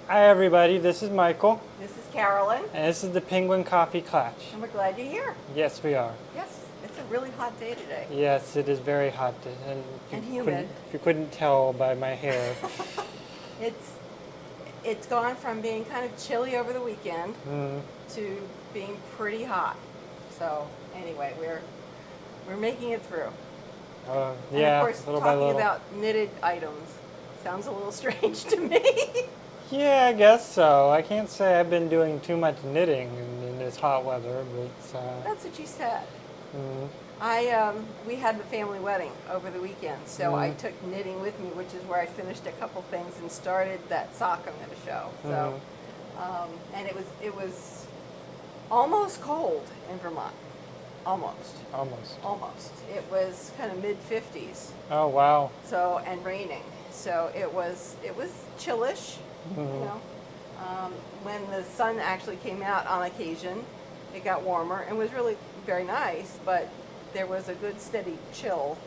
Hi everybody, this is Michael, This is Carolyn, and this is the Penguin Coffee Clutch. and we're glad you're here. Yes, we are. Yes, it's a really hot day today. Yes, it is very hot, and And you humid. if you couldn't tell by my hair. It's gone from being kind of chilly over the weekend Mm, to being pretty hot. So anyway, we're making it through. And yeah, of course, little by talking little. about knitted items sounds a little strange to me. Yeah, I guess so. I can't say I've been doing too much knitting in this hot weather, but That's what you said. mm, We had the family wedding over the weekend, so I Mhm. took knitting with me, which is where I finished a couple things and started that sock I'm going to show. So, and it was almost cold in Vermont, almost, almost. It was kind of mid 50s, Oh wow. so and raining, so it was chillish, you Mhm. know. When the sun actually came out on occasion, it got warmer and was really very nice, but there was a good steady chill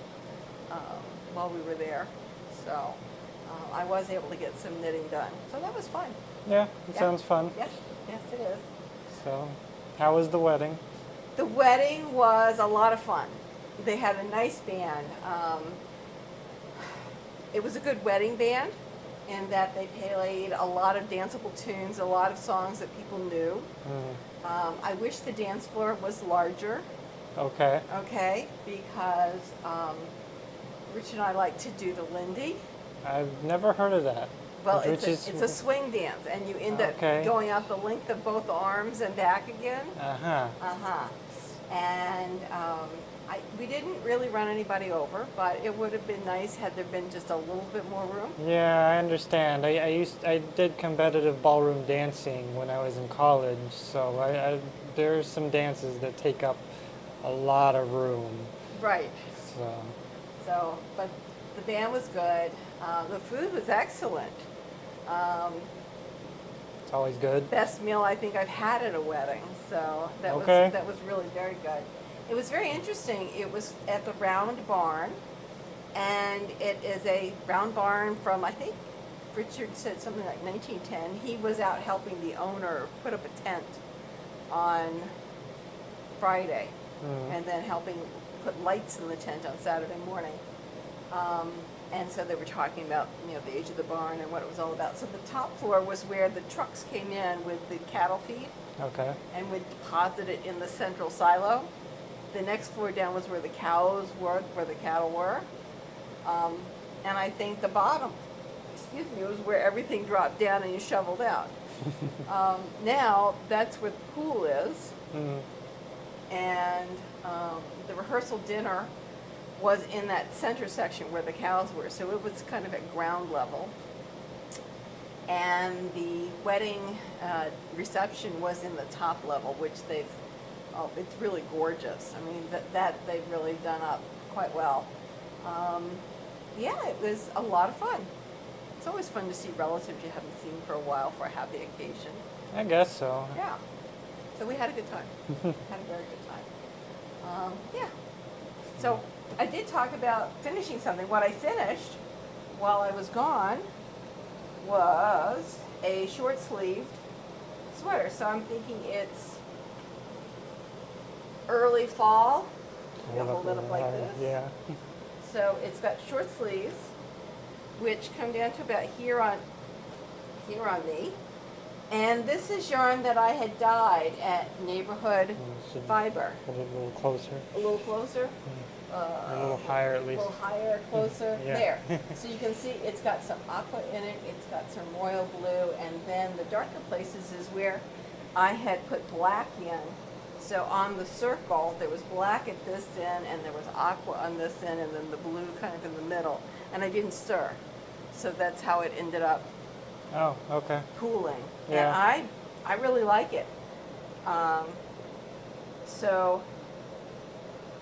while we were there. So I was able to get some knitting done. So that was fun. Yeah, it Yeah. sounds fun. Yes, yes it is. So, how was the wedding? The wedding was a lot of fun. They had a nice band. It was a good wedding band in that they played a lot of danceable tunes, a lot of songs that people knew. Mm, I wish the dance floor was larger, okay. okay, because Rich and I like to do the Lindy. I've never heard of that. Well, Which it's a swing dance, and you end up Okay. going out the length of both arms and back again. Uh-huh. Uh-huh. And we didn't really run anybody over, but it would have been nice had there been just a little bit more room. Yeah, I understand. I did competitive ballroom dancing when I was in college, so there's some dances that take up a lot of room. Right. So, But the band was good. The food was excellent. it's always good. Best meal I think I've had at a wedding. So Okay. that was really very good. It was very interesting. It was at the Round Barn, and it is a round barn from, I think Richard said something like 1910. He was out helping the owner put up a tent on Friday, and then helping put lights in the tent on Saturday morning. And so they were talking about, the age of the barn and what it was all about. So the top floor was where the trucks came in with the cattle feed Okay. and would deposit it in the central silo. The next floor down was where the cows were, where the cattle were. And I think the bottom, was where everything dropped down and you shoveled out. Now that's where the pool is. Mm, And the rehearsal dinner was in that center section where the cows were, so it was kind of at ground level. And the wedding reception was in the top level, which it's really gorgeous. I mean, that they've really done up quite well. Yeah, it was a lot of fun. It's always fun to see relatives you haven't seen for a while for a happy occasion. I guess so. Yeah. So we had a good time. Had a very good time. Yeah. So I did talk about finishing something. What I finished while I was gone was a short-sleeved sweater. So I'm thinking it's early fall. You hold it up like this. Yeah. So it's got short sleeves, which come down to about here on me. And this is yarn that I had dyed at Neighborhood should Fiber. Put it a little closer. A little closer. A little higher at A least. little higher, closer. Yeah. There. So you can see it's got some aqua in it. It's got some royal blue, and then the darker places is where I had put black in. So on the circle, there was black at this end, and there was aqua on this end, and then the blue kind of in the middle. And I didn't stir. So that's how it ended up Oh, okay. cooling. Yeah. And I really like it. So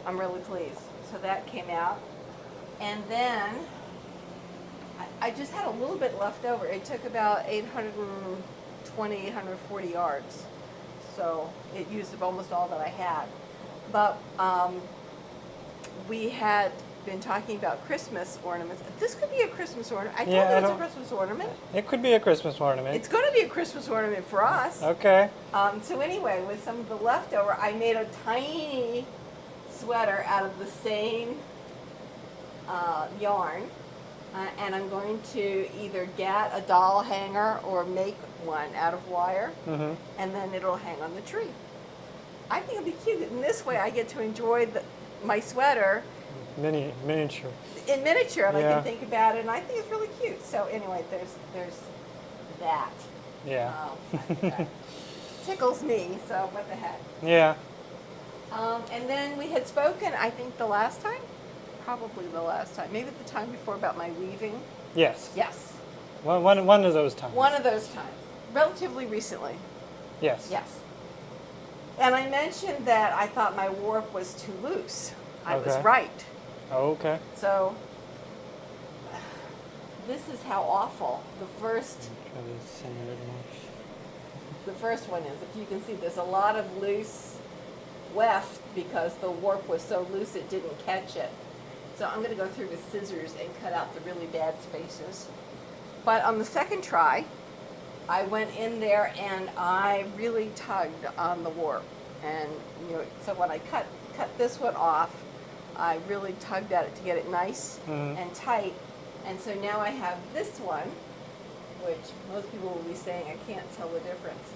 I'm really pleased. So that came out. And then I just had a little bit left over. It took about 820, 840 yards. So it used up almost all that I had. But we had been talking about Christmas ornaments. This could be a Christmas ornament. I Yeah, told I you it's a don't- Christmas ornament. It could be a Christmas ornament. It's going to be a Christmas ornament for us. Okay. So anyway, with some of the leftover, I made a tiny sweater out of the same yarn. And I'm going to either get a doll hanger or make one out of wire, Mm-hmm. and then it'll hang on the tree. I think it'll be cute. In this way, I get to enjoy my sweater Miniature. in miniature, and I Yeah. can think about it, and I think it's really cute. So anyway, there's that. Yeah. That tickles me, so what the heck. Yeah. And then we had spoken, I think the last time, probably the last time, maybe the time before, about my weaving. Yes. Yes, One of those times. one of those times, relatively recently. Yes. Yes. And I mentioned that I thought my warp was too loose. I was Okay. right. Oh, okay. So this is how awful the first one is. If you can see, there's a lot of loose weft because the warp was so loose it didn't catch it. So I'm going to go through with scissors and cut out the really bad spaces. But on the second try, I went in there and I really tugged on the warp. And so when I cut this one off, I really tugged at it to get it nice and tight. And so now I have this one, which most people will be saying I can't tell the difference.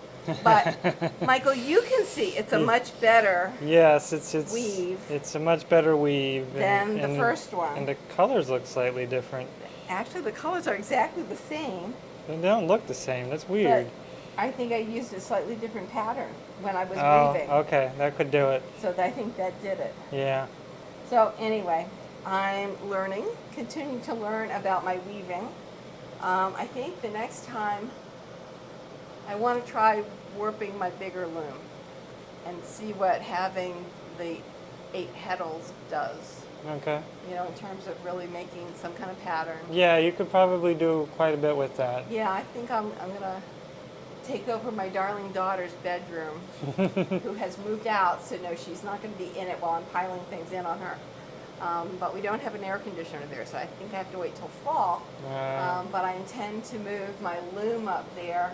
But Michael, you can see it's a much better Yes, it's weave It's a much better weave than the first one. and the colors look slightly different. Actually, the colors are exactly the same, They don't look the same. That's but weird. I think I used a slightly different pattern when I was Oh, weaving. okay, that could do it. So I think that did it. Yeah. So anyway, I'm learning, continuing to learn about my weaving. I think the next time I want to try warping my bigger loom and see what having the 8 heddles does. Okay. In terms of really making some kind of pattern. Yeah, you could probably do quite a bit with that. Yeah, I think I'm gonna take over my darling daughter's bedroom, who has moved out, so no, she's not gonna be in it while I'm piling things in on her. But we don't have an air conditioner there, so I think I have to wait till fall. But I intend to move my loom up there,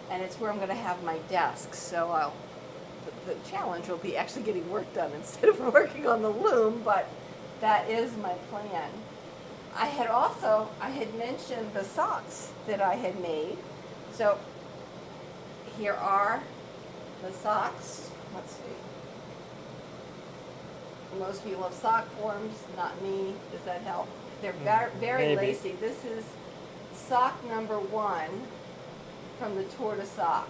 and it's where I'm gonna have my desk. So the challenge will be actually getting work done instead of working on the loom, but that is my plan. I had mentioned the socks that I had made. So here are the socks. Let's see. Most people have sock forms, not me. Does that help? They're very Maybe. lacy. This is sock number 1 from the Tour de Sock.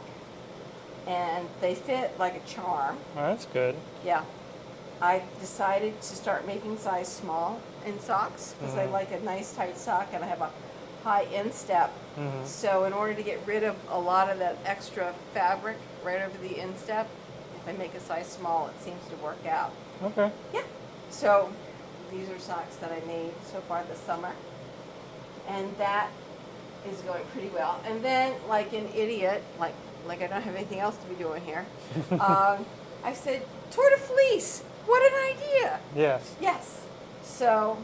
And they fit like a charm. Oh, that's good. Yeah. I decided to start making size small in socks because I like a nice tight sock and I have a high instep. So in order to get rid of a lot of that extra fabric right over the instep, if I make a size small, it seems to work out. Okay. Yeah. So these are socks that I made so far this summer. And that is going pretty well. And then, like an idiot, like I don't have anything else to be doing here, I said, Tour de Fleece, what an idea. Yes. Yes. So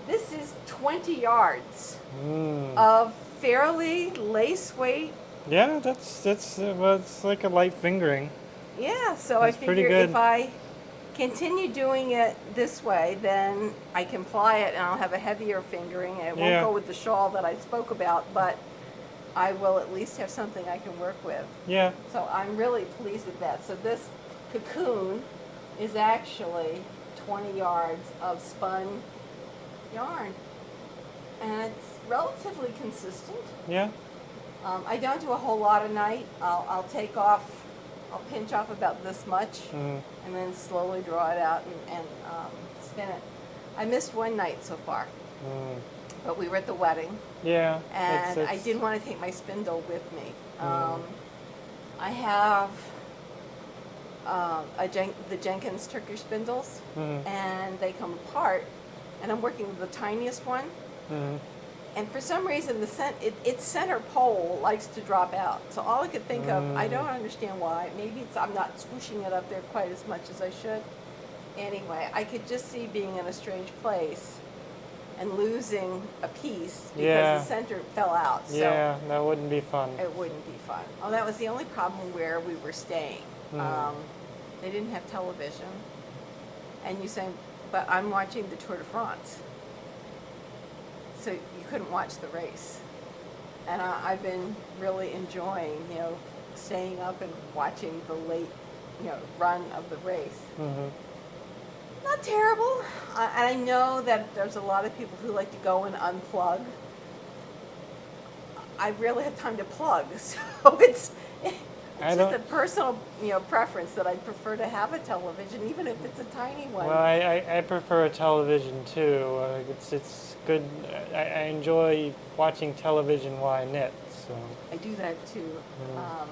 this is 20 yards Mm. of fairly lace weight. Yeah, well, it's like a light fingering. Yeah, so That's I pretty figure good. if I continue doing it this way, then I can ply it and I'll have a heavier fingering and it won't Yeah. go with the shawl that I spoke about, but I will at least have something I can work with. Yeah. So I'm really pleased with that. So this cocoon is actually 20 yards of spun yarn. And it's relatively consistent. Yeah. I don't do a whole lot a night. I'll pinch off about this much Mhm. and then slowly draw it out and spin it. I missed one night so far, Mm. but we were at the wedding Yeah. and I it's- didn't want to take my spindle with me. I have the Jenkins Turkish spindles and they come apart and I'm working with the tiniest one. Mhm. And for some reason, its center pole likes to drop out. So all I could think of, I don't understand why. Maybe I'm not squishing it up there quite as much as I should. Anyway, I could just see being in a strange place and losing a piece because Yeah. the center fell out. So Yeah, that wouldn't be fun. it wouldn't be fun. Oh, that was the only problem where we were staying. Hmm. They didn't have television. And you say, but I'm watching the Tour de France. So you couldn't watch the race. And I've been really enjoying, staying up and watching the late, run of the race. Hmm. Not terrible. I know that there's a lot of people who like to go and unplug. I rarely have time to plug, so it's I just a don't- personal, preference that I'd prefer to have a television, even if it's a tiny one. Well, I prefer a television too. It's good. I enjoy watching television while I knit. So. I do that too. Mm.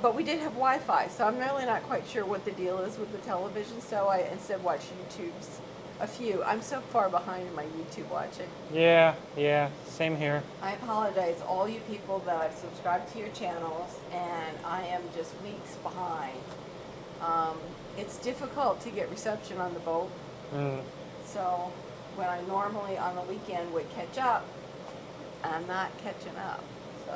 But we did have Wi-Fi, so I'm really not quite sure what the deal is with the television. So I instead watched YouTube's a few. I'm so far behind in my YouTube watching. Yeah, same here. I apologize, all you people that I've subscribed to your channels, and I am just weeks behind. It's difficult to get reception on the boat, Mm. so when I normally on the weekend would catch up, I'm not catching up. So,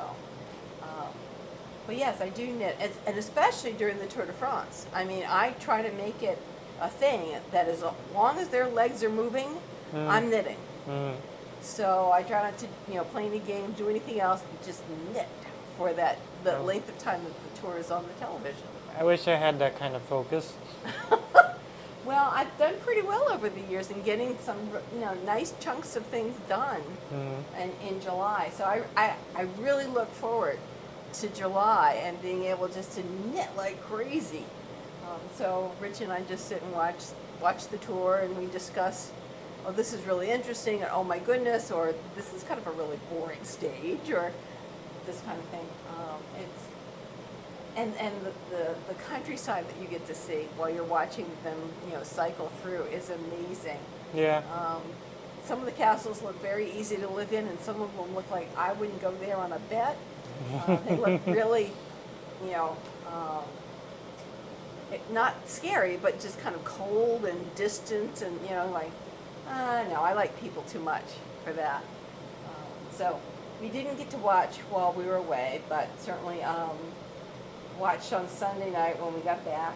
but yes, I do knit, and especially during the Tour de France. I mean, I try to make it a thing that as long as their legs are moving, I'm knitting. Mm. So I try not to, play any games, do anything else, just knit for the Oh. length of time that the tour is on the television. I wish I had that kind of focus. Well, I've done pretty well over the years in getting some, nice chunks of things done in July. So I really look forward to July and being able just to knit like crazy. So Rich and I just sit and watch the tour, and we discuss, oh, this is really interesting, or oh my goodness, or this is kind of a really boring stage, or this kind of thing. And the countryside that you get to see while you're watching them, cycle through is amazing. Yeah. Some of the castles look very easy to live in, and some of them look like I wouldn't go there on a bet. They look really, not scary, but just kind of cold and distant, and no, I like people too much for that. So we didn't get to watch while we were away, but certainly watched on Sunday night when we got back,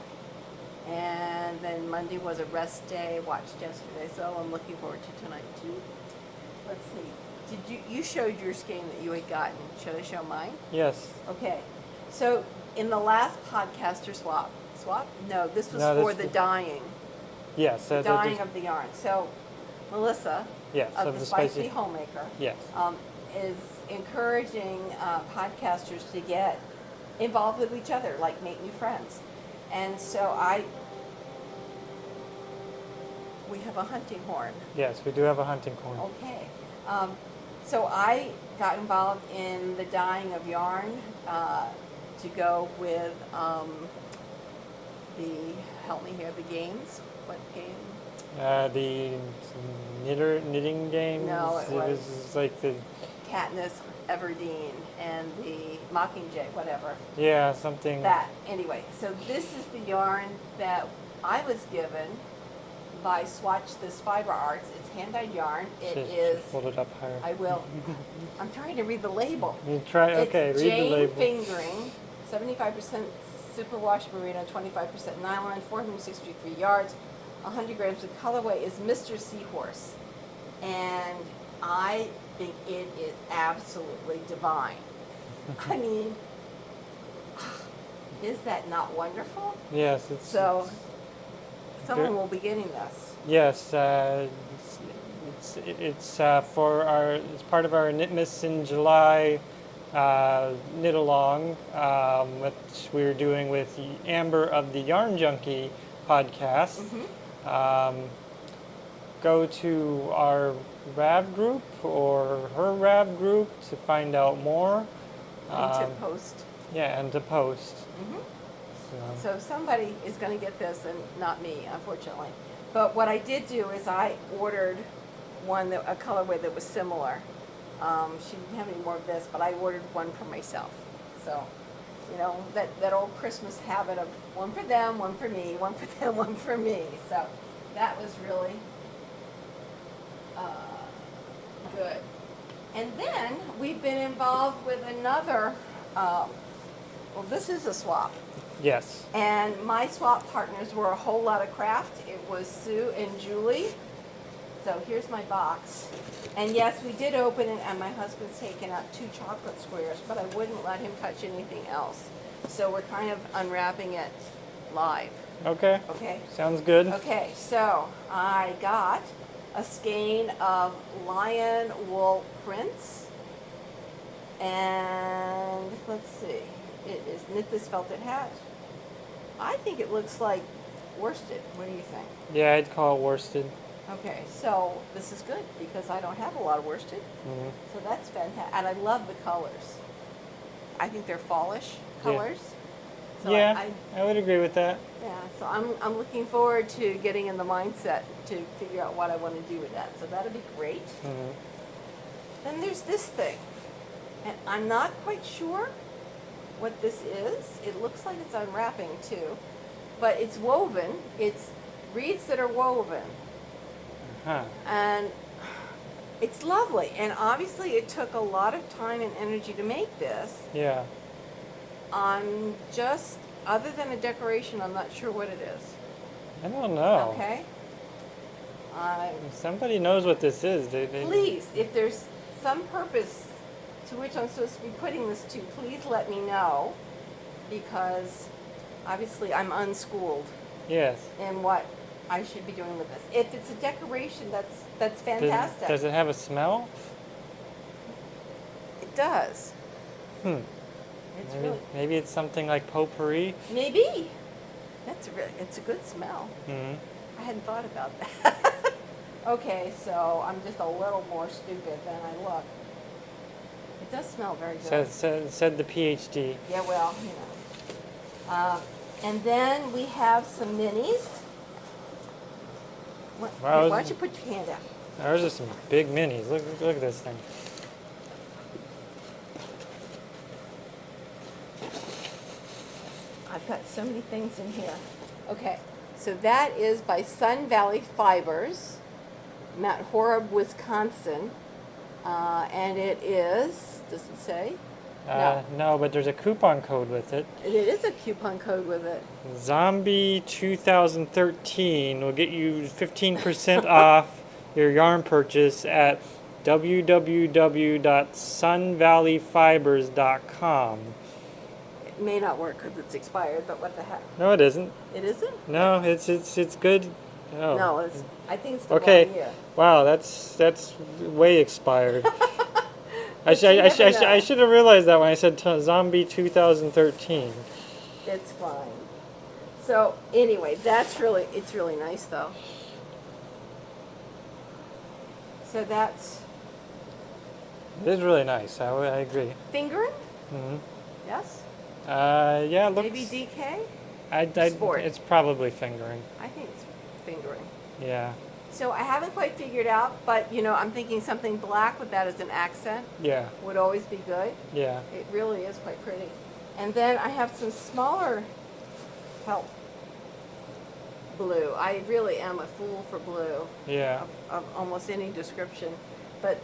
and then Monday was a rest day. Watched yesterday, so I'm looking forward to tonight too. Let's see. You showed your skein that you had gotten? Should I show mine? Yes. Okay. So in the last podcaster swap? No, this was No, for this the was- dyeing. Yes. Dyeing of the yarn. So Melissa, Yes, of the Spicy Homemaker, Yes. is encouraging podcasters to get involved with each other, like make new friends. And so we have a hunting horn. Yes, we do have a hunting horn. Okay. So I got involved in the dyeing of yarn to go with help me here, the games. What game? The knitting game. No, it was- like the Katniss Everdeen and the Mockingjay, whatever. yeah something. That. Anyway, so this is the yarn that I was given by Swatch This Fiber Arts. It's hand-dyed yarn. It Just is, hold it up higher. I will, I'm trying to read the label. You try. Okay, It's read Jane the label. fingering, 75% superwash merino, 25% nylon, 463 yards, 100 grams. The colorway is Mr. Seahorse, and I think it is absolutely divine. I mean, is that not wonderful? Yes, it's So someone Good. will be getting this. Yes, it's for our. It's part of our Knitmas in July knit along, which we're doing with Amber of the Yarn Junkie podcast. Go to our RAV group or her RAV group to find out more. And to post. Yeah, and to post. So somebody is going to get this, and not me, unfortunately. But what I did do is I ordered a colorway that was similar. She didn't have any more of this, but I ordered one for myself. So You know, that old Christmas habit of one for them, one for me, one for them, one for me. So that was really good. And then we've been involved with another, well, this is a swap. Yes. And my swap partners were a whole lot of craft. It was Sue and Julie. So here's my box. And yes, we did open it, and my husband's taken out 2 chocolate squares, but I wouldn't let him touch anything else. So we're kind of unwrapping it live. Okay. Okay? Sounds good. Okay, so I got a skein of lion wool prints. And let's see. It is Knit This Felted Hat. I think it looks like worsted. What do you think? Yeah, I'd call it worsted. Okay, so this is good because I don't have a lot of worsted. Mhm. So that's fantastic. And I love the colors. I think they're fallish colors. So Yeah, I would agree with that. yeah, so I'm looking forward to getting in the mindset to figure out what I want to do with that. So that'll be great. Mhm. Then there's this thing. And I'm not quite sure what this is. It looks like it's unwrapping too. But it's woven. It's reeds that are woven. Huh. And it's lovely. And obviously it took a lot of time and energy to make this. Yeah. I'm just, other than a decoration, I'm not sure what it is. I don't know. Okay? If somebody knows what this is, they Please, if there's some purpose to which I'm supposed to be putting this to, please let me know. Because obviously I'm unschooled Yes. in what I should be doing with this. If it's a decoration, that's fantastic. Does it have a smell? It does. Hmm. It's Maybe, really, maybe it's something like potpourri. maybe. It's a good smell. Hmm. I hadn't thought about that. Okay, so I'm just a little more stupid than I look. It does smell very good. Said the PhD. Yeah, well, you know. And then we have some minis. Wow. Why don't you put your hand out? Those are some big minis. Look at this thing. I've got so many things in here. Okay, so that is by Sun Valley Fibers, Mount Horeb, Wisconsin. And it is, does it say? No, but there's a coupon code with it. It is a coupon code with it. Zombie 2013 will get you 15% off your yarn purchase at www.sunvalleyfibers.com. It may not work because it's expired, but what the heck? No, it isn't. It isn't? No, it's good. Oh. No, I think it's the Okay. wrong year. Wow, that's way expired. I But you never know. should have realized that when I said Zombie 2013. It's fine. So anyway, it's really nice though. So that's It is really nice. I agree. fingering? Hmm. Yes? Yeah, it looks. Maybe DK? Sport. It's probably fingering. I think it's fingering. Yeah. So I haven't quite figured out, but you know, I'm thinking something black with that as an accent Yeah. would always be good. Yeah. It really is quite pretty. And then I have some smaller help blue. I really am a fool for blue Yeah. of almost any description. But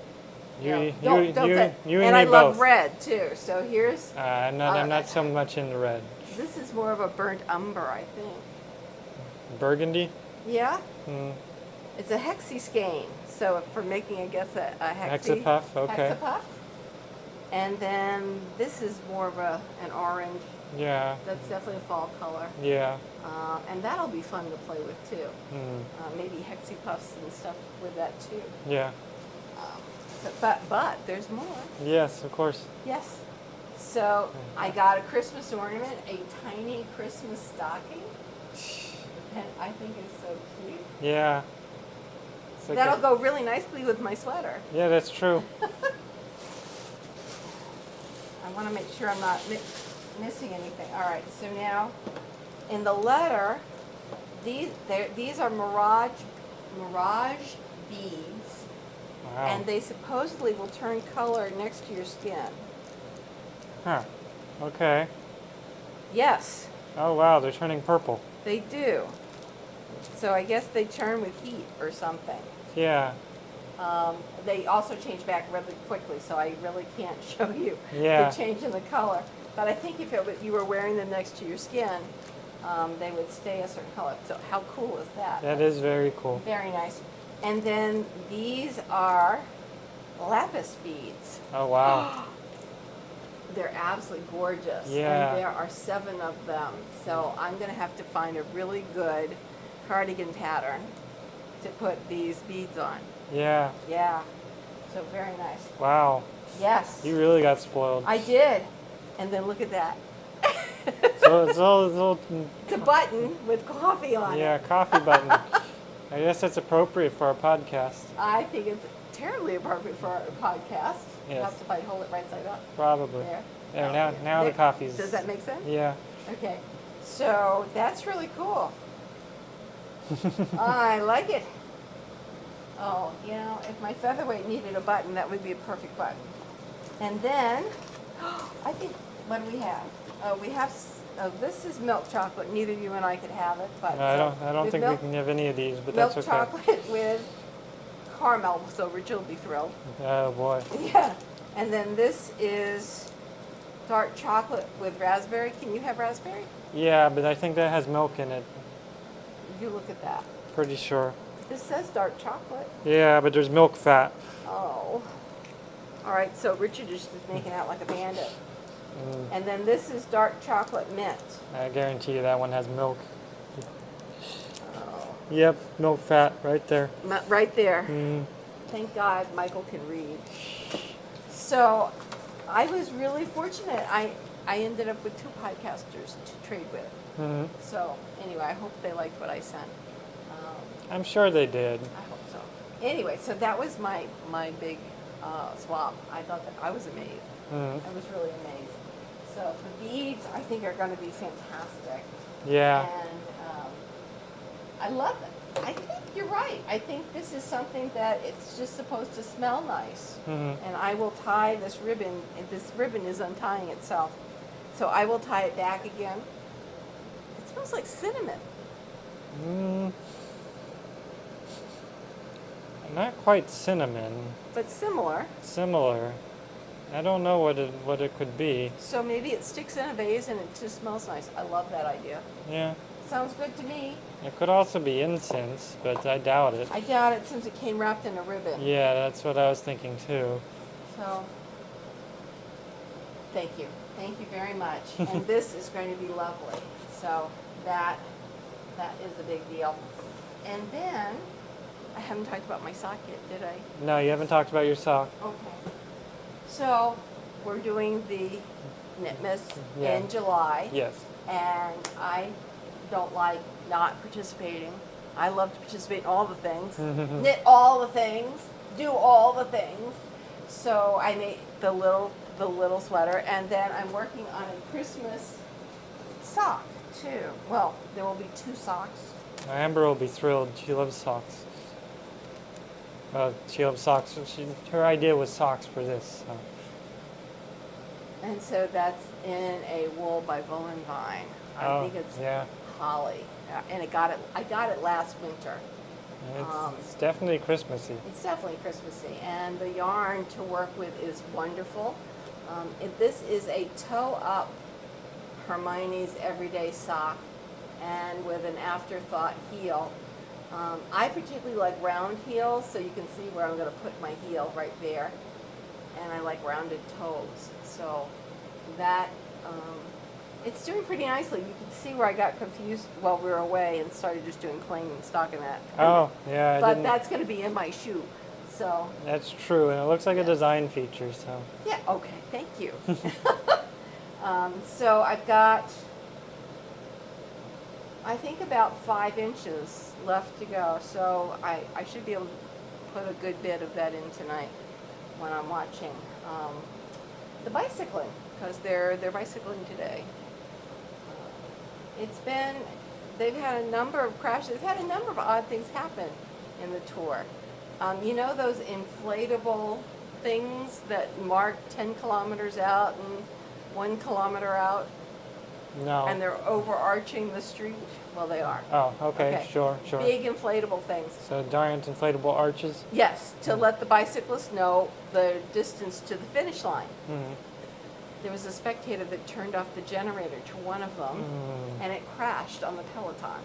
You don't and I me love both. red too. So here's I'm not so much into red. this is more of a burnt umber, I think. Burgundy. Yeah, Mm. it's a hexy skein. So for making, I guess, a hexy. Hexapuff. Okay. Hexapuff. And then this is more of an orange. Yeah. That's definitely a fall color. Yeah. And that'll be fun to play with too. Mm. Maybe hexy puffs and stuff with that too. Yeah. But there's more. Yes, of course. Yes. So I got a Christmas ornament, a tiny Christmas stocking. And I think it's so cute. Yeah. It's like That'll go really nicely with my sweater. Yeah, that's true. I want to make sure I'm not missing anything. All right, so now in the letter, these are Mirage beads, Wow. and they supposedly will turn color next to your skin. Huh. Okay. Yes, Oh wow, they're turning purple. they do. So I guess they turn with heat or something. Yeah. They also change back really quickly, so I really can't show you Yeah. the change in the color. But I think if you were wearing them next to your skin, they would stay a certain color. So how cool is that? That is very cool. Very nice. And then these are lapis beads. Oh wow. They're absolutely gorgeous. Yeah. And there are 7 of them. So I'm going to have to find a really good cardigan pattern to put these beads on. Yeah. Yeah. So very nice. Wow. Yes. You really got spoiled. I did. And then look at that. So it's all It's a button with coffee on yeah, it. coffee button. I guess that's appropriate for our podcast. I think it's terribly appropriate for our podcast. Yes. Perhaps if I hold it right side up. Probably. There. There, now the There. coffee's. Does that make sense? Yeah. Okay. So that's really cool. I like it. Oh, you know, if my featherweight needed a button, that would be a perfect button. And then, I think, what do we have? We have, this is milk chocolate. Neither you and I could have it, but No, I don't with think milk, we can have any of these, but milk that's okay. chocolate with caramel, so Richard will be thrilled. Oh boy. Yeah. And then this is dark chocolate with raspberry. Can you have raspberry? Yeah, but I think that has milk in it. You look at that. Pretty sure. This says dark chocolate. Yeah, but there's milk fat. Oh. All right, so Richard is just making out like a bandit. And then this is dark chocolate mint. I guarantee you that one has milk. Oh. Yep, milk fat right there. Right there. Mm. Thank God Michael can read. So I was really fortunate. I ended up with 2 podcasters to trade with. Hmm. So anyway, I hope they liked what I sent. I'm sure they did. I hope so. Anyway, so that was my big swap. I thought that I was amazed. Mhm. I was really amazed. So the beads, I think, are going to be fantastic. Yeah. And I love it. I think you're right. I think this is something that it's just supposed to smell nice. Mhm. And I will tie this ribbon, and this ribbon is untying itself. So I will tie it back again. It smells like cinnamon. Mm. Not quite cinnamon. But similar. Similar. I don't know what it could be. So maybe it sticks in a vase and it just smells nice. I love that idea. Yeah. Sounds good to me. It could also be incense, but I doubt it. I doubt it since it came wrapped in a ribbon. Yeah, that's what I was thinking too. So, thank you. Thank you very much. And this is going to be lovely. So that is a big deal. And then, I haven't talked about my sock yet, did I? No, you haven't talked about your sock. Okay. So, we're doing the Knitmas Yeah. in July. Yes. And I don't like not participating. I love to participate in all the things, knit all the things, do all the things. So I made the little sweater, and then I'm working on a Christmas sock too. Well, there will be 2 socks. Amber will be thrilled. She loves socks. She loves socks. Her idea was socks for this. So. And so that's in a wool by Vine. I think it's yeah. holly, and I got it last winter. It's definitely Christmassy. It's definitely Christmassy, and the yarn to work with is wonderful. This is a toe-up Hermione's Everyday Sock, and with an afterthought heel. I particularly like round heels, so you can see where I'm going to put my heel right there, and I like rounded toes. So that it's doing pretty nicely. You can see where I got confused while we were away and started just doing plain stockinette. Oh, yeah. But that's going to be in my shoe. So That's true, and it looks like a design feature. So. yeah, okay, thank you. So I've got, I think, about 5 inches left to go. So I should be able to put a good bit of that in tonight when I'm watching the bicycling, because they're bicycling today. They've had a number of crashes. They've had a number of odd things happen in the tour. You know those inflatable things that mark 10 kilometers out and 1 kilometer out? No. And they're overarching the street. Well, they are. Oh, okay. Okay. Sure. Big inflatable things. So giant inflatable arches. Yes, to let the bicyclists know the distance to the finish line. Mm. There was a spectator that turned off the generator to one of them, and it crashed on the Peloton.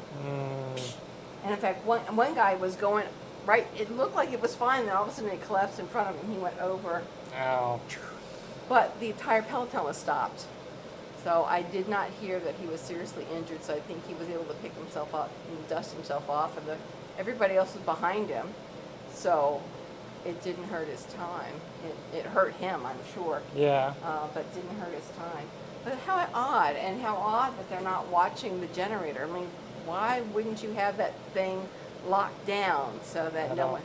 And in fact, one guy was going right. It looked like it was fine, then all of a sudden it collapsed in front of him. He went over. Ow. But the entire Peloton was stopped. So I did not hear that he was seriously injured, so I think he was able to pick himself up and dust himself off, and everybody else was behind him. So it didn't hurt his time. It hurt him, I'm sure. Yeah. But didn't hurt his time. But how odd that they're not watching the generator. I mean, why wouldn't you have that thing locked down so that no one...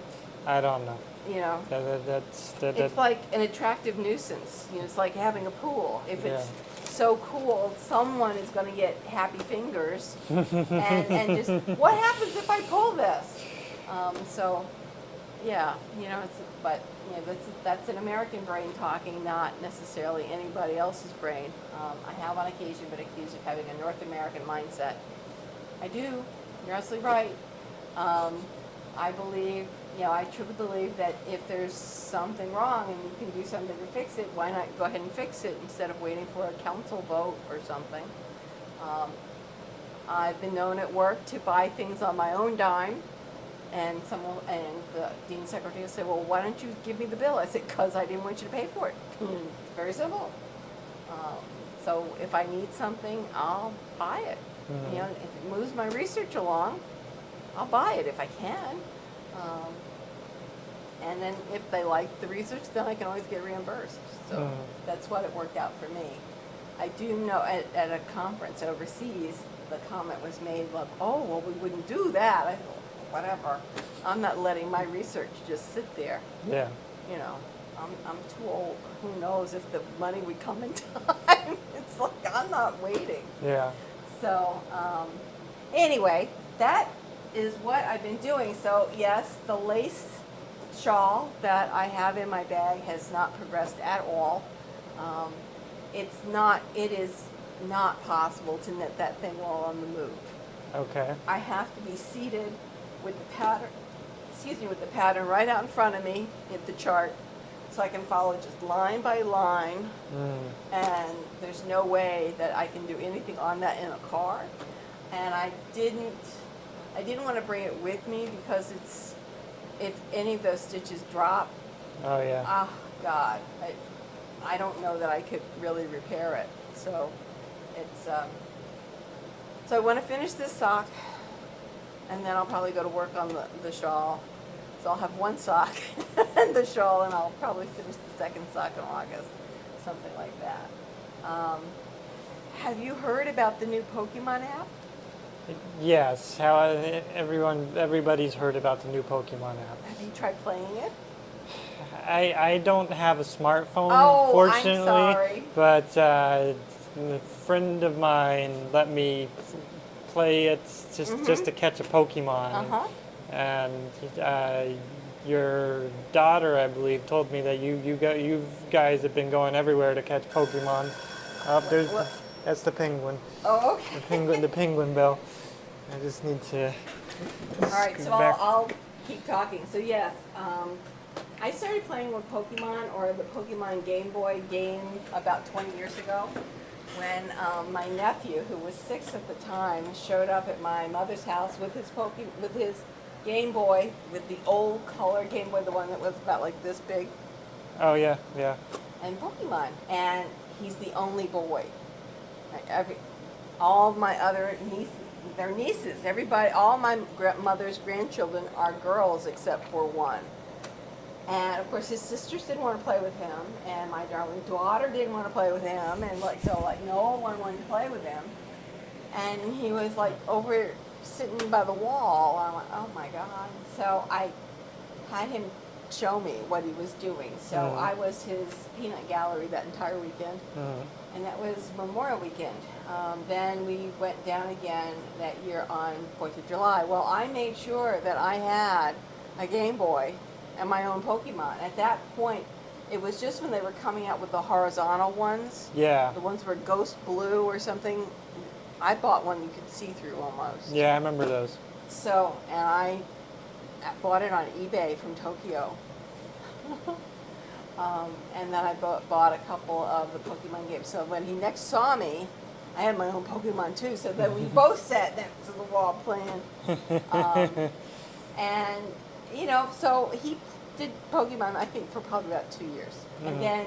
I don't know. You know, it's like an attractive nuisance. You know, it's like having a pool. If it's so cool, someone is going to get happy fingers, and just what happens if I pull this? So, yeah, you know, that's an American brain talking, not necessarily anybody else's brain. I have on occasion been accused of having a North American mindset. I do. You're absolutely right. I believe. I truly believe that if there's something wrong and you can do something to fix it, why not go ahead and fix it instead of waiting for a council vote or something? I've been known at work to buy things on my own dime, and the dean secretary will say, "Well, why don't you give me the bill?" I said, "Because I didn't want you to pay for it." It's very simple. So if I need something, I'll buy it. Mm-hmm. If it moves my research along, I'll buy it if I can. And then if they like the research, then I can always get reimbursed. So that's what it worked out for me. I do know at a conference overseas, the comment was made like, "Oh, well, we wouldn't do that." I thought, whatever. I'm not letting my research just sit there. Yeah. I'm too old. Who knows if the money would come in time? It's like I'm not waiting. Yeah. So anyway, that is what I've been doing. So yes, the lace shawl that I have in my bag has not progressed at all. It is not possible to knit that thing while on the move. Okay. I have to be seated with the pattern right out in front of me at the chart, so I can follow just line by line. And there's no way that I can do anything on that in a car. And I didn't want to bring it with me because if any of those stitches drop, oh yeah, oh God, I don't know that I could really repair it. So it's so I want to finish this sock, and then I'll probably go to work on the shawl. So I'll have one sock and the shawl, and I'll probably finish the second sock in August, something like that. Have you heard about the new Pokemon app? Yes. Everybody's heard about the new Pokemon app. Have you tried playing it? I don't have a smartphone, Oh, fortunately. I'm sorry. But a friend of mine let me play it just to catch a Pokemon. And your daughter, I believe, told me that you guys have been going everywhere to catch Pokemon. That's the penguin. Oh, okay. The penguin bell. I just need to. All right, so I'll keep talking. So yes, I started playing with Pokemon, or the Pokemon Game Boy game, about 20 years ago, when my nephew, who was 6 at the time, showed up at my mother's house with his Game Boy, with the old color Game Boy, the one that was about like this big. Oh yeah. And Pokemon, and he's the only boy. All my other nieces, they're nieces. Everybody, all my mother's grandchildren are girls except for one. And of course, his sisters didn't want to play with him, and my darling daughter didn't want to play with him, and no one wanted to play with him. And he was like over sitting by the wall. I'm like, oh my God. So I had him show me what he was doing. So I was his peanut gallery that entire weekend. And that was Memorial Weekend. Then we went down again that year on 4th of July. Well, I made sure that I had a Game Boy and my own Pokemon. At that point, it was just when they were coming out with the horizontal ones. Yeah. The ones were Ghost Blue or something I bought one you could see through almost. Yeah, I remember those. So, and I bought it on eBay from Tokyo. And then I bought a couple of the Pokemon games. So when he next saw me, I had my own Pokemon too. So then we both sat next to the wall playing. And, you know, so he did Pokemon, I think, for probably about 2 years. And then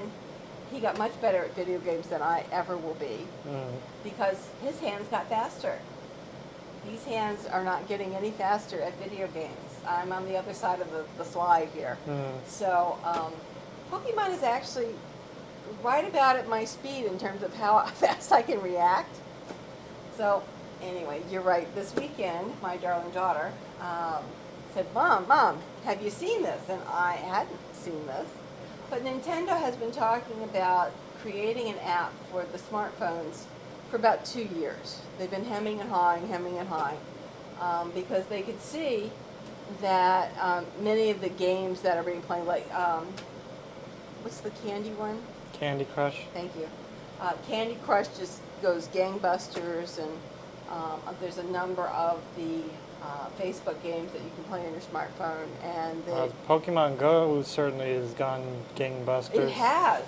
he got much better at video games than I ever will be because his hands got faster. These hands are not getting any faster at video games. I'm on the other side of the slide here. So Pokemon is actually right about at my speed in terms of how fast I can react. So anyway, you're right. This weekend, my darling daughter said, Mom, have you seen this? And I hadn't seen this. But Nintendo has been talking about creating an app for the smartphones for about 2 years. They've been hemming and hawing, because they could see that many of the games that are being played, like, what's the candy one? Candy Crush. Thank you. Candy Crush just goes gangbusters, and there's a number of the Facebook games that you can play on your smartphone, and Pokemon Go certainly has gone gangbusters. it has.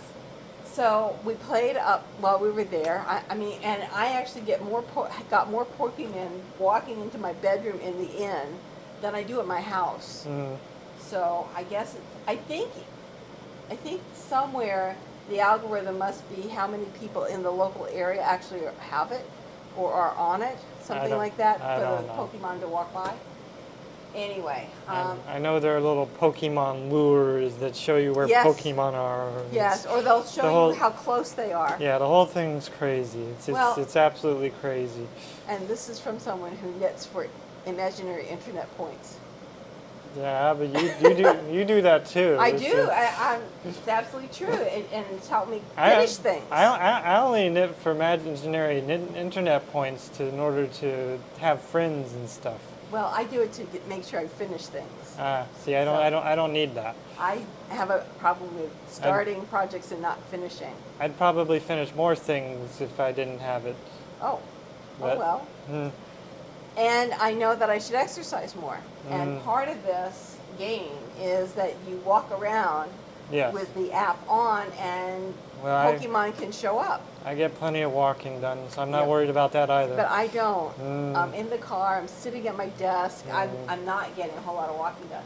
So we played up while we were there. I mean, and I actually got more Pokemon walking into my bedroom in the inn than I do at my house. So I guess I think somewhere the algorithm must be how many people in the local area actually have it or are on it, something like that, for the Pokemon to walk by. Anyway. I know there are little Pokemon lures that show you where Pokemon are. Yes, or they'll show you how close they are. Yeah, the whole thing's crazy. It's absolutely crazy. And this is from someone who knits for imaginary internet points. Yeah, but you do that too. I do. It's absolutely true, and it's helped me finish things. I only knit for imaginary internet points in order to have friends and stuff. Well, I do it to make sure I finish things. See, I don't need that. I have a problem with starting projects and not finishing. I'd probably finish more things if I didn't have it. Well. And I know that I should exercise more. And part of this game is that you walk around with the app on, and Pokemon can show up. I get plenty of walking done, so I'm not worried about that either. But I don't. I'm in the car. I'm sitting at my desk. I'm not getting a whole lot of walking done.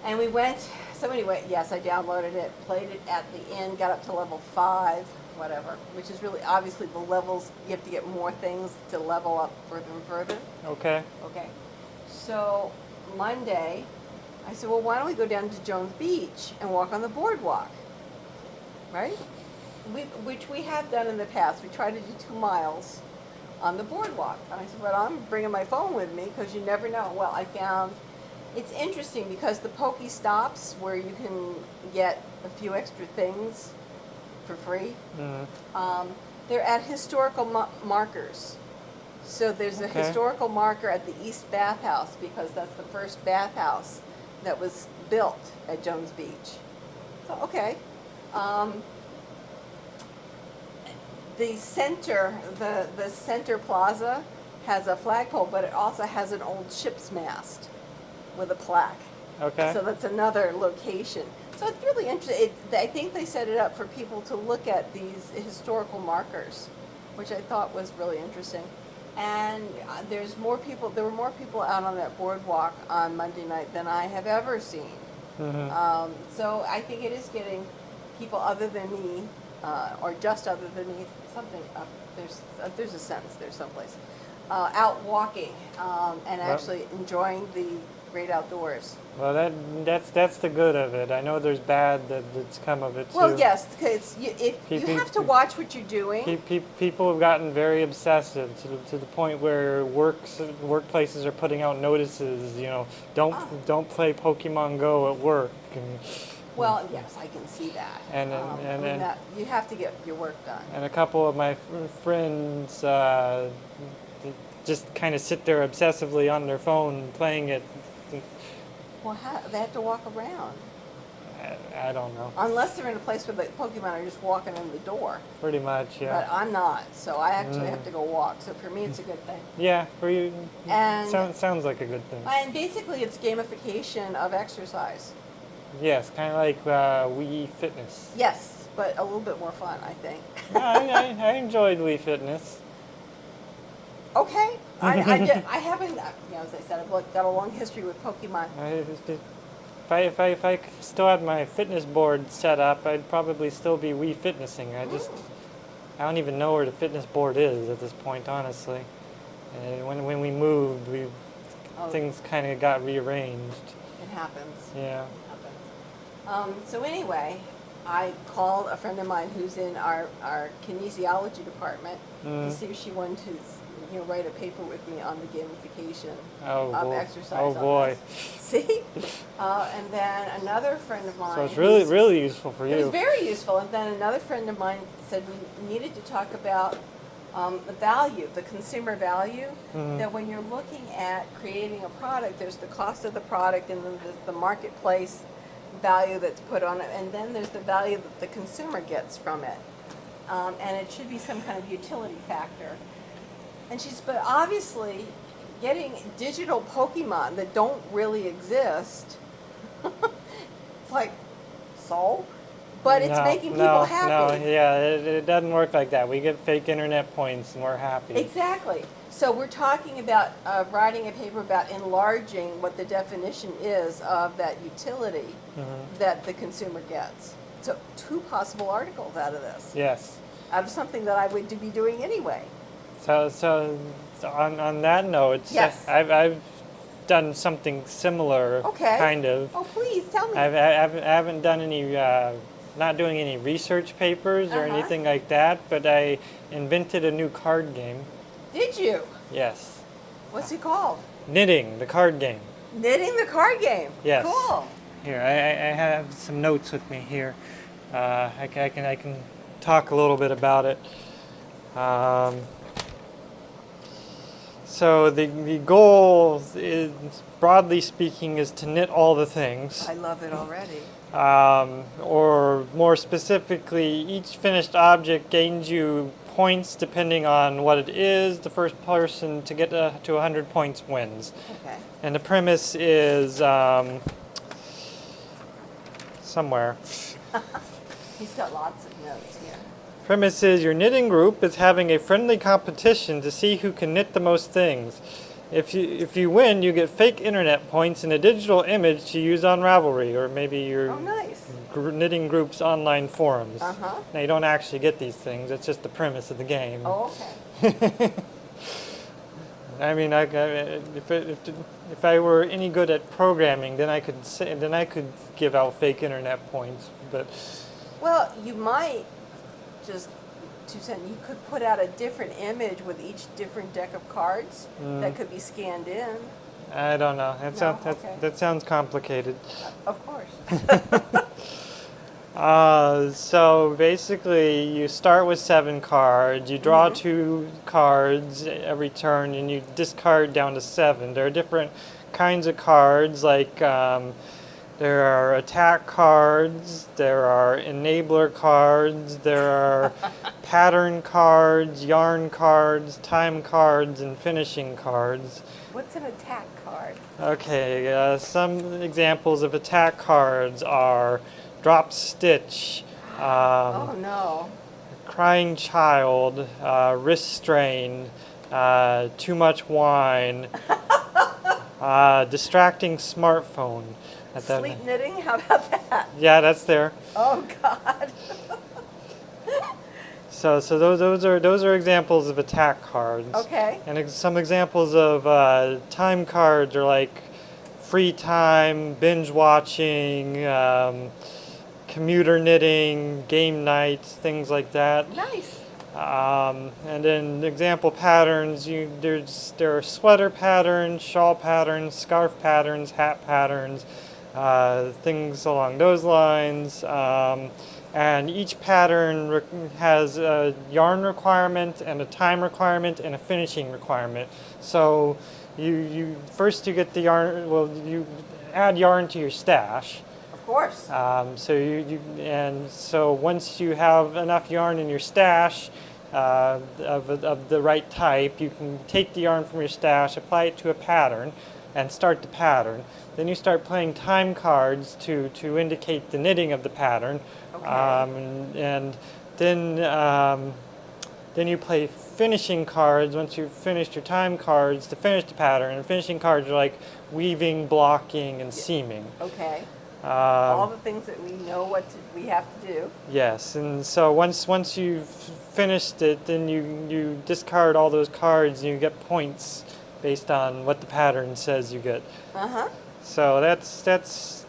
And we went. So anyway, yes, I downloaded it, played it at the inn, got up to level 5, whatever, which is really obviously the levels. You have to get more things to level up further and further. Okay. So Monday, I said, well, why don't we go down to Jones Beach and walk on the boardwalk, right? Which we have done in the past. We tried to do 2 miles on the boardwalk. And I said, well, I'm bringing my phone with me because you never know. Well, I found it's interesting because the Poke Stops, where you can get a few extra things for free, they're at historical markers. So there's a historical marker at the East Bathhouse because that's the first bathhouse that was built at Jones Beach. So, the center plaza has a flagpole, but it also has an old ship's mast with a plaque. Okay. So that's another location. So it's really interesting. I think they set it up for people to look at these historical markers, which I thought was really interesting. And there were more people out on that boardwalk on Monday night than I have ever seen. So I think it is getting people other than me, or just other than me, something up. There's a sentence there someplace. Out walking and actually enjoying the great outdoors. Well, that's the good of it. I know there's bad that's come of it too. Well, yes, because you have to watch what you're doing. People have gotten very obsessive to the point where workplaces are putting out notices. You know, don't play Pokemon Go at work. Well, yes, I can see that. And that you have to get your work done. And a couple of my friends just kind of sit there obsessively on their phone playing it. Well, they have to walk around. I don't know. Unless they're in a place where the Pokemon are just walking in the door. Pretty much, But yeah. I'm not, so I actually have to go walk. So for me, it's a good thing. Yeah, for you, And- sounds like a good thing. And basically, it's gamification of exercise. Yes, kind of like Wii Fitness. Yes, but a little bit more fun, I think. I enjoyed Wii Fitness. Okay. I haven't, as I said, I've got a long history with Pokemon. If I still had my fitness board set up, I'd probably still be Wii Fitnessing. I don't even know where the fitness board is at this point, honestly. When we moved, things kind of got rearranged. It happens. Yeah. It happens. So anyway, I called a friend of mine who's in our kinesiology department to see if she wanted to write a paper with me on the gamification of exercise. Oh boy. See? And then another friend of mine. So it's really useful for you. It was very useful. And then another friend of mine said we needed to talk about the value, the consumer value, that when you're looking at creating a product, there's the cost of the product and then there's the marketplace value that's put on it, and then there's the value that the consumer gets from it. And it should be some kind of utility factor. And but obviously, getting digital Pokemon that don't really exist, it's like, so? But it's making people happy. No, yeah, it doesn't work like that. We get fake internet points and we're happy. Exactly. So we're talking about writing a paper about enlarging what the definition is of that utility that the consumer gets. So 2 possible articles out of this. Yes. Out of something that I would be doing anyway. So on that note, yes. I've done something similar, kind of. Oh, please tell me. I haven't done any, not doing any research papers or anything like that, but I invented a new card game. Did you? Yes. What's it called? Knitting, the card game. Knitting the card game. Yes. Cool. Here, I have some notes with me here. I can talk a little bit about it. So the goal is, broadly speaking, is to knit all the things. I love it already. Or more specifically, each finished object gains you points depending on what it is. The first person to get to 100 points wins. Okay. And the premise is somewhere. He's got lots of notes here. Premise is your knitting group is having a friendly competition to see who can knit the most things. If you win, you get fake internet points and a digital image to use on Ravelry or maybe your knitting group's online forums. Now you don't actually get these things; it's just the premise of the game. Oh, okay. I mean, if I were any good at programming, then I could give out fake internet points. But well, you might just. You could put out a different image with each different deck of cards that could be scanned in. I don't know. That sounds complicated. Of course. So basically, you start with 7 cards. You draw 2 cards every turn, and you discard down to 7. There are different kinds of cards, like there are attack cards, there are enabler cards, there are pattern cards, yarn cards, time cards, and finishing cards. What's an attack card? Okay, some examples of attack cards are Drop Stitch, oh no. Crying Child, Wrist Strain, Too Much Wine, Distracting Smartphone. Sleep knitting? How about that? Yeah, that's there. Oh God. So those are examples of attack cards. Okay. And some examples of time cards are like free time, binge watching, commuter knitting, game nights, things like that. Nice. And then example patterns, there are sweater patterns, shawl patterns, scarf patterns, hat patterns, things along those lines. And each pattern has a yarn requirement and a time requirement and a finishing requirement. So you get the yarn. Well, you add yarn to your stash, course. So once you have enough yarn in your stash of the right type, you can take the yarn from your stash, apply it to a pattern, and start the pattern. Then you start playing time cards to indicate the knitting of the pattern, Okay. and then you play finishing cards once you've finished your time cards to finish the pattern. And finishing cards are like weaving, blocking, and seaming. Okay. All the things that we know we have to do. Yes, and so once you've finished it, then you discard all those cards and you get points based on what the pattern says you get. Uh-huh. So that's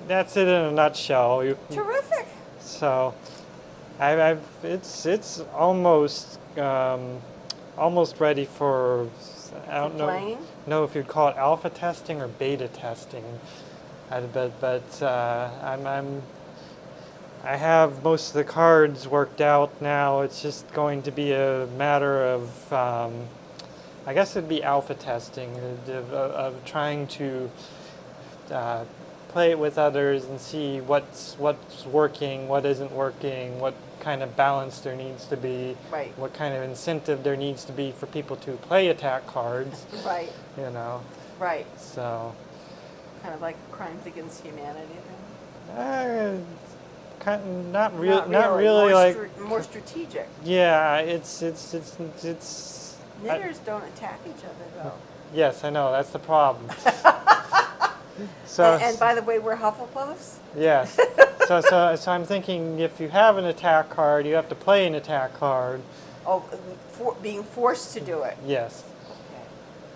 it in a nutshell. Terrific. So it's almost ready for, I don't know if you'd call it alpha testing or beta testing. I have most of the cards worked out now. It's just going to be a matter of, I guess it'd be alpha testing, of trying to play it with others and see what's working, what isn't working, what kind of balance there needs to be, right. What kind of incentive there needs to be for people to play attack cards. Right. Right. So. Kind of like crimes against humanity then? Not really like more strategic. Yeah, it's Knitters don't attack each other though. Yes, I know, that's the problem. And by the way, we're Hufflepuffs? Yes. So I'm thinking if you have an attack card, you have to play an attack card. Oh, being forced to do it. Yes. Okay.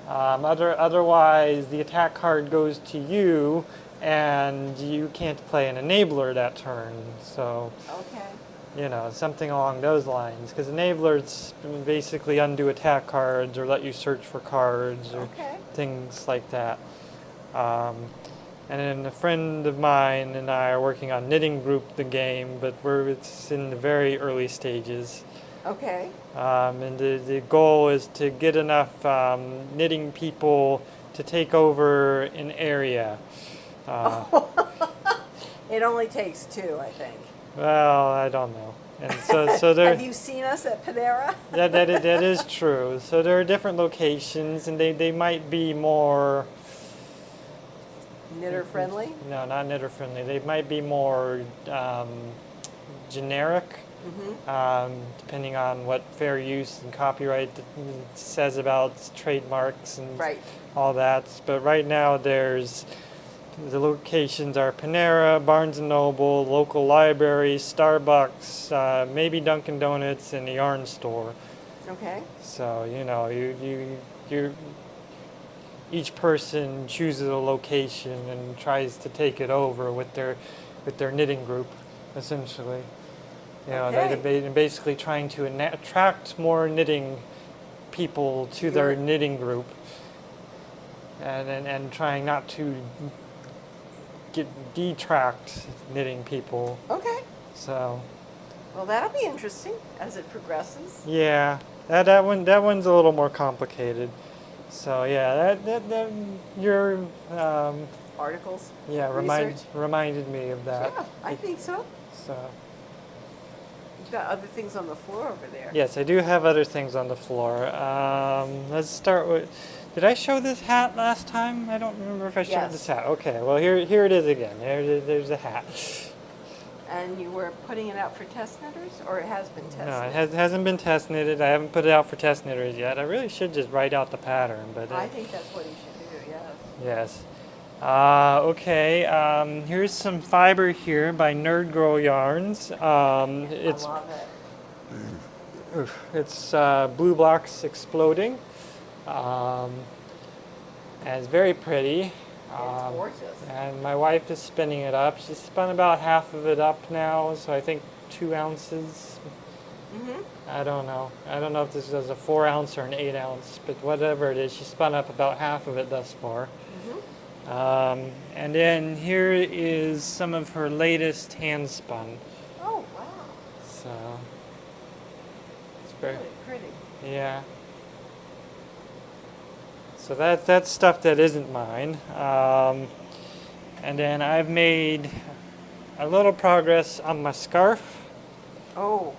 Otherwise, the attack card goes to you, and you can't play an enabler that turn. So, okay. Something along those lines. Because enablers basically undo attack cards or let you search for cards or things like that. And then a friend of mine and I are working on Knitting Group, the game, but it's in the very early stages. Okay. And the goal is to get enough knitting people to take over an area. It only takes 2, I think. Well, I don't know. And so there. Have you seen us at Panera? that is true. So there are different locations, and they might be more. Knitter friendly? No, not knitter friendly. They might be more generic. Mm-hmm. Depending on what fair use and copyright says about trademarks and all that. But right now the locations are Panera, Barnes & Noble, local libraries, Starbucks, maybe Dunkin' Donuts, and the yarn store. Okay. So, you each person chooses a location and tries to take it over with their knitting group, essentially. They're basically trying to attract more knitting people to their knitting group, and trying not to detract knitting people. Okay. So. Well, that'll be interesting as it progresses. Yeah, that one's a little more complicated. So yeah, that your articles. Yeah, reminded me of that. Yeah, I think so. So. You've got other things on the floor over there. Yes, I do have other things on the floor. Let's start with. Did I show this hat last time? I don't remember if I showed this hat. Okay, well here it is again. There's a hat. And you were putting it out for test knitters, or it has been tested? No, it hasn't been test knitted. I haven't put it out for test knitters yet. I really should just write out the pattern, but. I think that's what you should do. Yes. Yes. Okay, here's some fiber here by Nerd Girl Yarns. I love it. It's Blue Blocks Exploding. And it's very pretty. It's gorgeous. And my wife is spinning it up. She's spun about half of it up now, so I think 2 ounces. Mm-hmm. I don't know. I don't know if this is a 4 ounce or an 8 ounce, but whatever it is, she spun up about half of it thus far. Mm-hmm. And then here is some of her latest hand spun. Oh, wow. So it's very pretty. Yeah. So that's stuff that isn't mine. And then I've made a little progress on my scarf. Oh.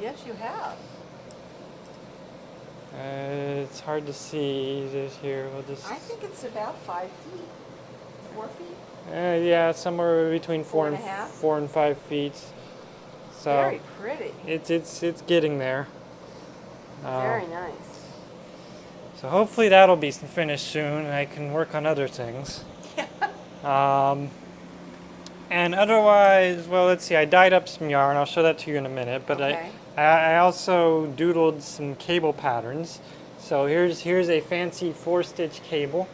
Yes, you have. It's hard to see just here. We'll just. I think it's about 5 feet. 4 feet? Yeah, somewhere between 4.5? 4 and 5 feet. So Very pretty. it's getting there. Very nice. So hopefully that'll be finished soon, and I can work on other things. And otherwise, well, let's see. I dyed up some yarn. I'll show that to you in a minute. But Okay. I also doodled some cable patterns. So here's a fancy 4-stitch cable.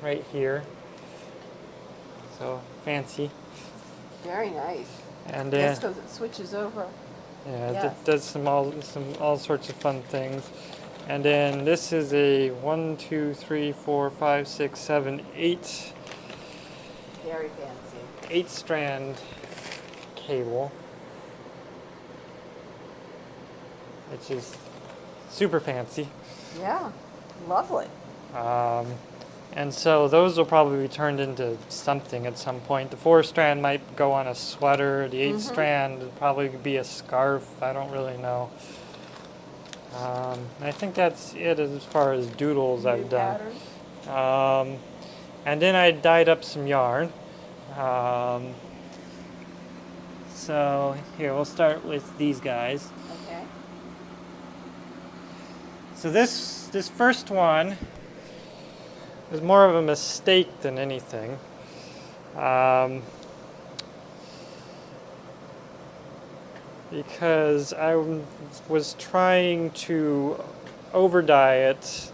Right here. So fancy. Very nice. And Yes, because it switches over. yeah, Yes. it does some all sorts of fun things. And then this is a 1, 2, 3, 4, 5, 6, 7, 8. Very fancy. 8-strand cable, which is super fancy. Yeah. Lovely. And so those will probably be turned into something at some point. The 4-strand might go on a sweater. The 8-strand would probably be a scarf. I don't really know. I think that's it as far as doodles New I've done. pattern. And then I dyed up some yarn. So here, we'll start with these guys. Okay. So this first one was more of a mistake than anything. Because I was trying to over dye it.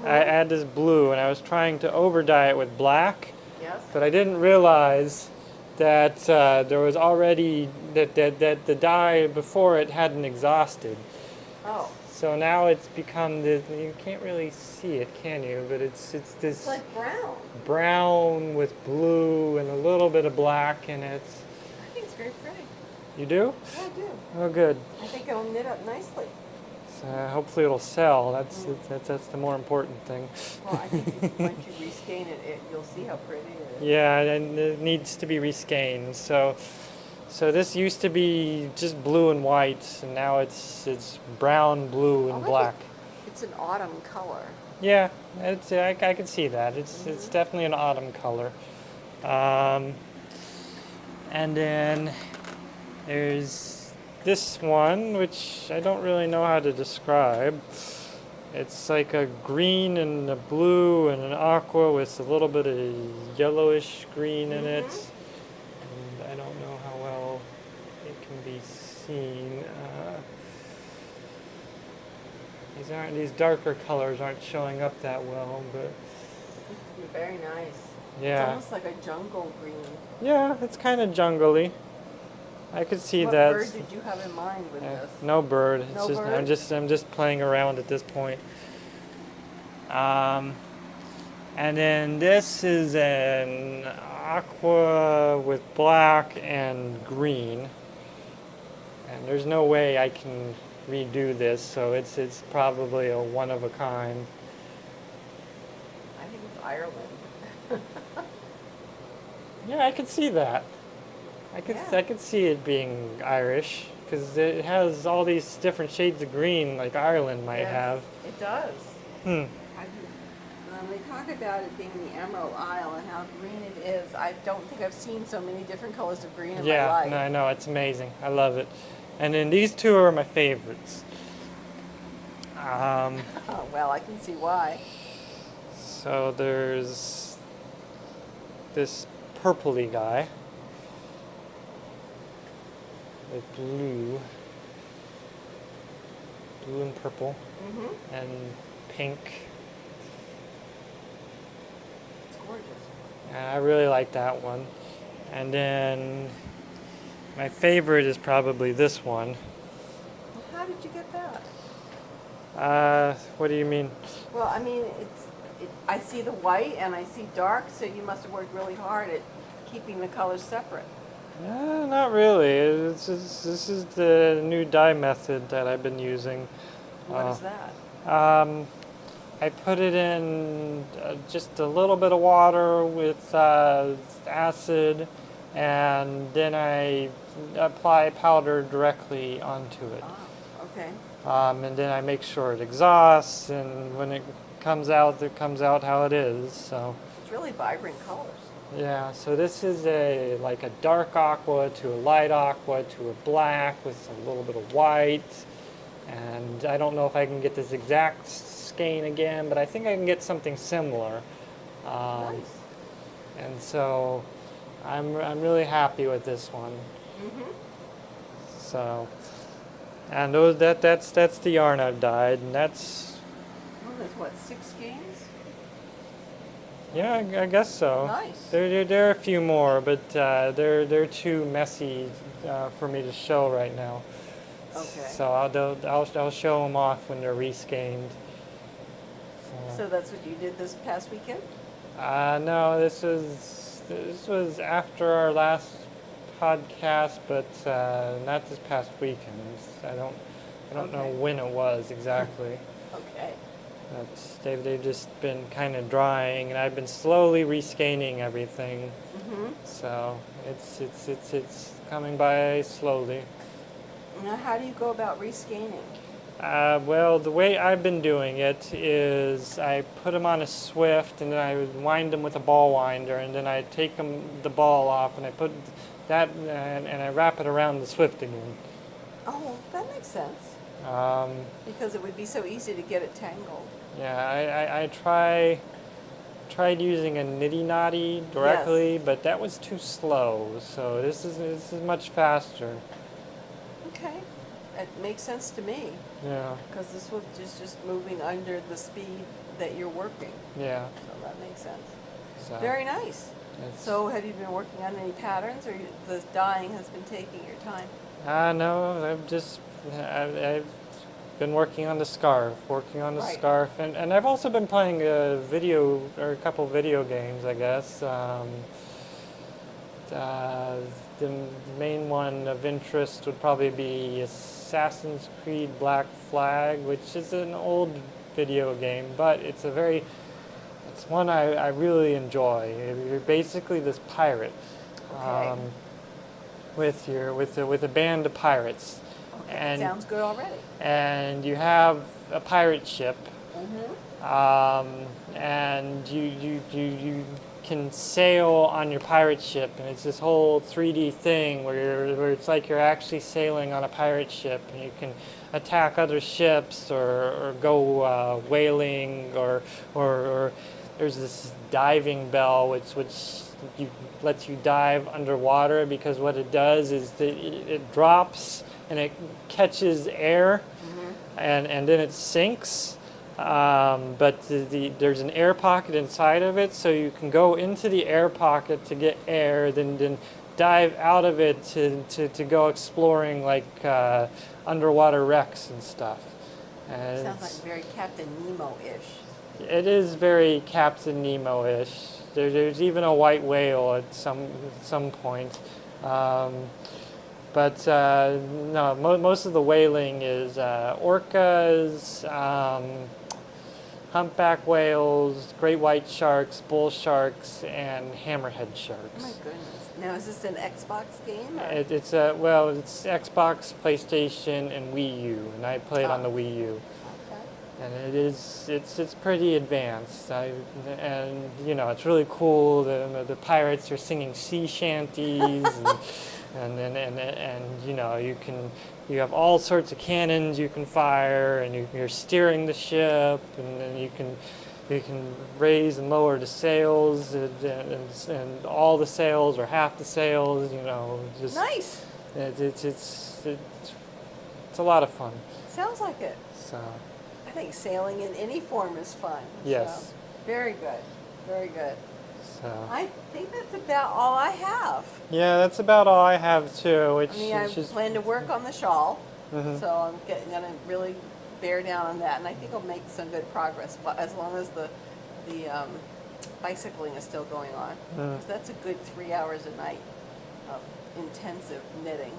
I add this blue, and I was trying to over dye it with black, Yes. but I didn't realize that there was already that the dye before it hadn't exhausted. Oh. So now it's become this. You can't really see it, can you? But it's this It's like brown. brown with blue and a little bit of black in it. I think it's very pretty. You do? Yeah, I do. Oh, good. I think it'll knit up nicely. So hopefully it'll sell. That's the more important thing. Well, I think once you reskein it, you'll see how pretty it is. Yeah, and it needs to be reskeined. So this used to be just blue and white, and now it's brown, blue, and I like black. It's an autumn color. Yeah, I can see that. It's definitely an autumn color. And then there's this one, which I don't really know how to describe. It's like a green and a blue and an aqua with a little bit of yellowish green in it. And I don't know how well it can be seen. These darker colors aren't showing up that well, but Very nice. It's yeah. almost like a jungle green. Yeah, it's kind of jungly. I could see What that. bird did you have in mind with this? No bird. It's No just bird? I'm just playing around at this point. And then this is an aqua with black and green. And there's no way I can redo this, so it's probably a one of a kind. I think it's Ireland. Yeah, I could see that. I could see it being Irish because it has all these different shades of green, like Ireland might Yes, have. It does. Hmm. When we talk about it being the Emerald Isle and how green it is, I don't think I've seen so many different colors of green in my Yeah, life. no, I know, it's amazing. I love it. And then these two are my favorites. Oh, well, I can see why. So there's this purpley guy with blue and purple and pink. It's gorgeous. And I really like that one. And then my favorite is probably this one. How did you get that? What do you mean? Well, I mean, I see the white and I see dark, so you must have worked really hard at keeping the colors separate. Not really. This is the new dye method that I've been using. What is that? I put it in just a little bit of water with acid, and then I apply powder directly onto it. Ah, okay. And then I make sure it exhausts, and when it comes out how it is. So It's really vibrant colors. yeah, so this is like a dark aqua to a light aqua to a black with a little bit of white. And I don't know if I can get this exact skein again, but I think I can get something similar. Nice. And so I'm really happy with this one. Mm-hmm. So, and that's the yarn I've dyed, and that's, Well, there's what, 6 games? yeah, I guess so. Nice. There are a few more, but they're too messy for me to show right now. Okay. So I'll show them off when they're reskeined. So that's what you did this past weekend? No, this was after our last podcast, but not this past weekend. I don't know Okay. when it was exactly. Okay. They've just been kind of drying, and I've been slowly reskeining everything. Mm-hmm. So it's coming by slowly. Now, how do you go about reskeining? Well, the way I've been doing it is I put them on a Swift, and then I would wind them with a ball winder, and then I take the ball off, and I put that and I wrap it around the Swift again. Oh, that makes sense. Because it would be so easy to get it tangled. Yeah, I tried using a nitty knotty directly, Yes. but that was too slow. So this is much faster. Okay. It makes sense to me. Yeah, Because the Swift is just moving under the speed that you're working. yeah. So that makes sense. So Very nice. it's, So have you been working on any patterns, or the dyeing has been taking your time? no, I've been working on the scarf, Right. and I've also been playing a couple video games, I guess. The main one of interest would probably be Assassin's Creed Black Flag, which is an old video game, but it's one I really enjoy. You're basically this pirate. Okay. With a band of pirates. Okay. And Sounds good already. and you have a pirate ship, Mm-hmm. and you can sail on your pirate ship, and it's this whole 3D thing where it's like you're actually sailing on a pirate ship, and you can attack other ships or go whaling or there's this diving bell which lets you dive underwater, because what it does is that it drops and it catches air, and then it sinks. But there's an air pocket inside of it, so you can go into the air pocket to get air, then dive out of it to go exploring like underwater wrecks and stuff. And Sounds like very Captain Nemo-ish. it is very Captain Nemo-ish. There's even a white whale at some point. But no, most of the whaling is orcas, humpback whales, great white sharks, bull sharks, and hammerhead Oh sharks. my goodness. Now, is this an Xbox game? Or? It's Xbox, PlayStation, and Wii U, and I play it on the Wii U. Okay. And it's pretty advanced. And you know, it's really cool. The pirates are singing sea shanties, and you know, you have all sorts of cannons you can fire, and you're steering the ship, and then you can raise and lower the sails, and all the sails or half the sails. You know, just Nice. it's a lot of fun. Sounds like it. So. I think sailing in any form is fun. Yes. So, very good. Very good. So. I think that's about all I have. Yeah, that's about all I have too. Which I mean, I is just plan to work on the shawl, Mhm. so I'm gonna really bear down on that, and I think I'll make some good progress. But as long as the bicycling is still going on, 'cause that's a good 3 hours a night of intensive knitting.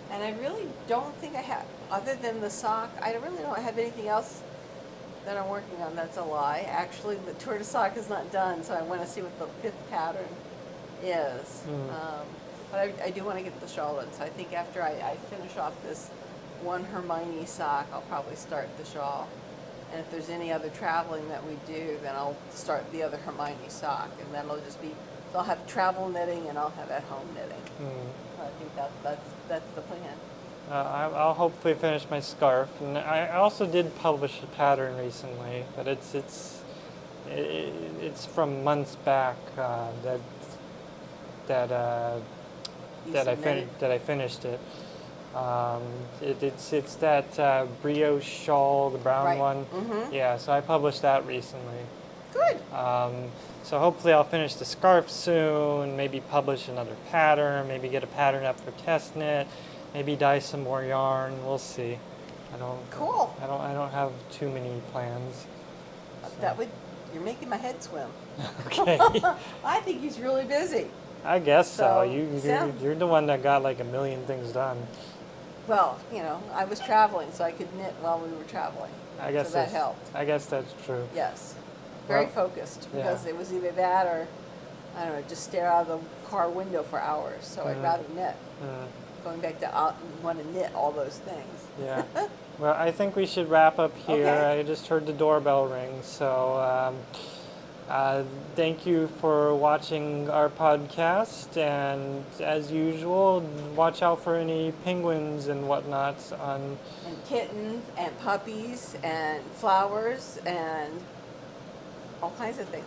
And I really don't think I have, other than the sock. I really don't have anything else that I'm working on. That's a lie. Actually, the tour de sock is not done, so I want to see what the fifth pattern is. But I do want to get the shawl done. So I think after I finish off this one Hermione sock, I'll probably start the shawl. And if there's any other traveling that we do, then I'll start the other Hermione sock, and then it'll just be. So I'll have travel knitting and I'll have at-home knitting. I think that's the plan. I'll hopefully finish my scarf, and I also did publish a pattern recently, but it's from months back that I finished it. It's that brioche shawl, the brown Right. one. Yeah, so I published that recently. Good. So hopefully I'll finish the scarf soon, maybe publish another pattern, maybe get a pattern up for test knit, maybe dye some more yarn. We'll see. Cool. I don't have too many plans. That would. You're making my head swim. Okay. I think he's really busy. I guess so. So, You're the one that got like a million things done. Well, I was traveling, so I could knit while we were traveling. I guess so that helped. I guess that's true. Yes. Very Well, focused, yeah. because it was either that or, I don't know, just stare out of the car window for hours. So I'd rather knit. Going back to want to knit all those things. Yeah. Well, I think we should wrap up here. Okay. I just heard the doorbell ring. So thank you for watching our podcast. And as usual, watch out for any penguins and whatnot on. And kittens and puppies and flowers and all kinds of things.